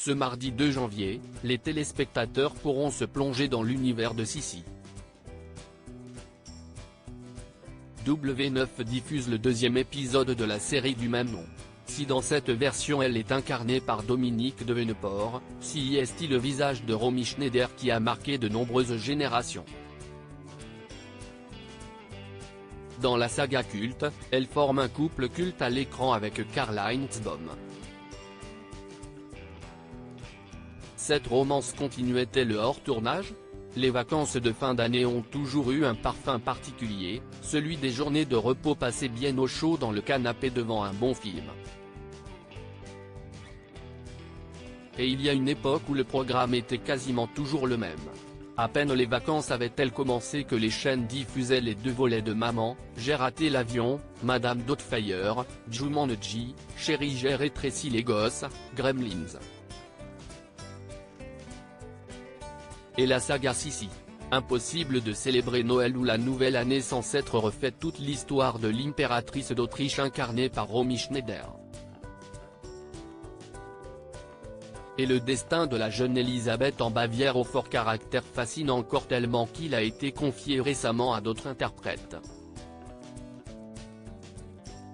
Ce mardi 2 janvier, les téléspectateurs pourront se plonger dans l'univers de Sissi. W9 diffuse le deuxième épisode de la série du même nom. Si dans cette version elle est incarnée par Dominique de Venneport, si est-il le visage de Romy Schneider qui a marqué de nombreuses générations. Dans la saga culte, elle forme un couple culte à l'écran avec Karl-Heinz Baum. Cette romance continuait-elle hors tournage? Les vacances de fin d'année ont toujours eu un parfum particulier, celui des journées de repos passées bien au chaud dans le canapé devant un bon film. Et il y a une époque où le programme était quasiment toujours le même. À peine les vacances avaient-elles commencé que les chaînes diffusaient les deux volets de Maman, J'ai raté l'avion, Madame Doubtfire, Jumanji, Chérie j'ai rétréci les gosses, Gremlins. Et la saga Sissi. Impossible de célébrer Noël ou la nouvelle année sans s'être refait toute l'histoire de l'impératrice d'Autriche incarnée par Romy Schneider. Et le destin de la jeune Elisabeth en Bavière au fort caractère fascine encore tellement qu'il a été confié récemment à d'autres interprètes.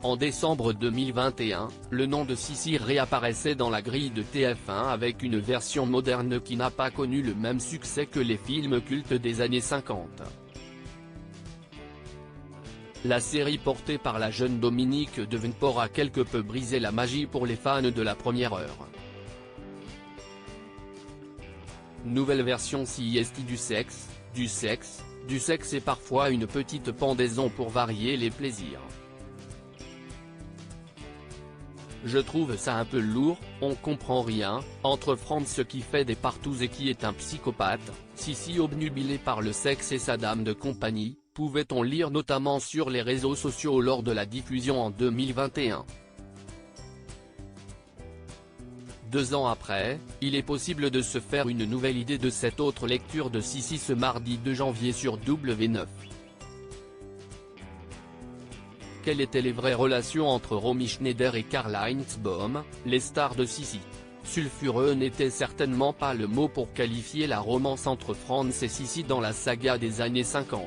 En décembre 2021, le nom de Sissi réapparaissait dans la grille de TF1 avec une version moderne qui n'a pas connu le même succès que les films cultes des années 50. La série portée par la jeune Dominique de Venneport a quelque peu brisé la magie pour les fans de la première heure. Nouvelle version si est du sexe et parfois une petite pendaison pour varier les plaisirs. Je trouve ça un peu lourd, on comprend rien, entre Franz qui fait des partous et qui est un psychopathe, Sissi obnubilé par le sexe et sa dame de compagnie, pouvait-on lire notamment sur les réseaux sociaux lors de la diffusion en 2021. 2 ans après, il est possible de se faire une nouvelle idée de cette autre lecture de Sissi ce mardi 2 janvier sur W9. Quelles étaient les vraies relations entre Romy Schneider et Karl-Heinz Baum, les stars de Sissi? Sulfureux n'était certainement pas le mot pour qualifier la romance entre Franz et Sissi dans la saga des années 50.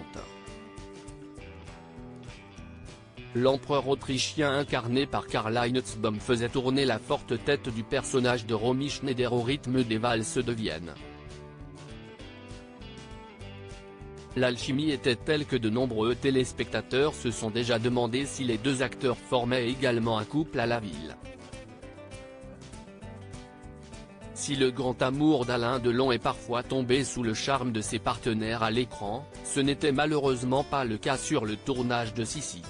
L'empereur autrichien incarné par Karl-Heinz Baum faisait tourner la forte tête du personnage de Romy Schneider au rythme des valses de Vienne. L'alchimie était telle que de nombreux téléspectateurs se sont déjà demandé si les deux acteurs formaient également un couple à la ville. Si le grand amour d'Alain Delon est parfois tombé sous le charme de ses partenaires à l'écran, ce n'était malheureusement pas le cas sur le tournage de Sissi.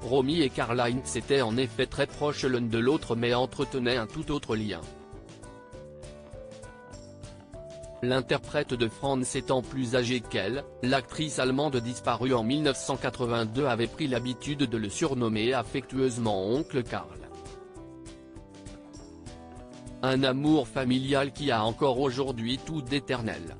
Romy et Karl-Heinz étaient en effet très proches l'un de l'autre mais entretenaient un tout autre lien. L'interprète de Franz étant plus âgée qu'elle, l'actrice allemande disparue en 1982 avait pris l'habitude de le surnommer affectueusement Oncle Karl. Un amour familial qui a encore aujourd'hui tout d'éternel.